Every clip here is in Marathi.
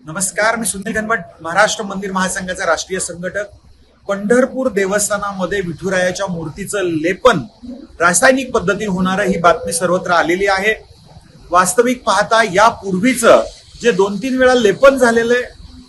नमस्कार, मी सुनील घनवट, महाराष्ट्र मंदिर महासंघाचा राष्ट्रीय संघटक. पंढरपूर देवस्थानामध्ये विठुरायाच्या मूर्तीचं लेपन रासायनिक पद्धतीने होणारं ही बातमी सर्वत्र आलेली आहे. वास्तविक पाहता यापूर्वीच जे 2-3 वेळा लेपन झालेलं आहे,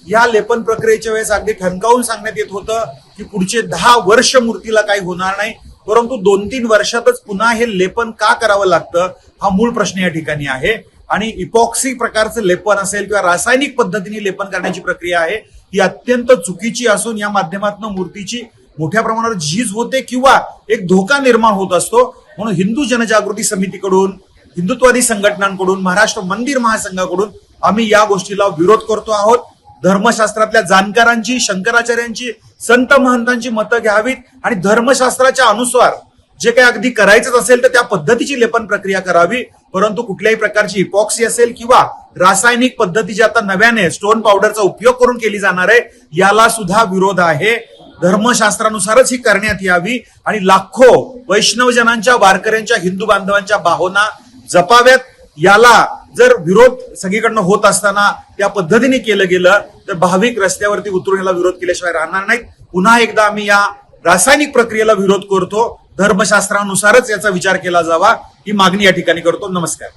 या लेपन प्रक्रियेच्या वेळेस अगदी ठणकावून सांगण्यात येत होतं की पुढचे 10 वर्ष मूर्तीला काही होणार नाही. परंतु 2-3 वर्षातच पुन्हा हे लेपन का करावं लागतं, हा मूळ प्रश्न या ठिकाणी आहे. आणि इपॉक्सी प्रकारचं लेपन असेल किंवा रासायनिक पद्धतीने लेपन करण्याची प्रक्रिया आहे, ही अत्यंत चुकीची असून या माध्यमातून मूर्तीची मोठ्या प्रमाणावर झीज होते किंवा एक धोका निर्माण होत असतो. म्हणून हिंदू जनजागृती समितीकडून, हिंदुत्वादी संघटनांकडून, महाराष्ट्र मंदिर महासंघाकडून आम्ही या गोष्टीला विरोध करतो आहोत. धर्मशास्त्रातल्या जाणकारांची, शंकराचार्यांची, संत महंतांची मतं घ्यावीत आणि धर्मशास्त्राच्या अनुसार जे काही अगदी करायचंच असेल तर त्या पद्धतीची लेपन प्रक्रिया करावी. परंतु कुठल्याही प्रकारची इपॉक्सी असेल किंवा रासायनिक पद्धती जी आता नव्याने स्टोन पावडरचा उपयोग करून केली जाणार आहे, याला सुद्धा विरोध आहे. धर्मशास्त्रानुसारच ही करण्यात यावी आणि लाखो वैष्णवजनांच्या, वारकऱ्यांच्या, हिंदू बांधवांच्या भावना जपाव्यात. याला जर विरोध सगळीकडनं होत असताना त्या पद्धतीने केलं गेलं तर भाविक रस्त्यावरती उतरून याला विरोध केल्याशिवाय राहणार नाहीत. पुन्हा एकदा आम्ही या रासायनिक प्रक्रियेला विरोध करतो. धर्मशास्त्रानुसारच याचा विचार केला जावा ही मागणी या ठिकाणी करतो. नमस्कार.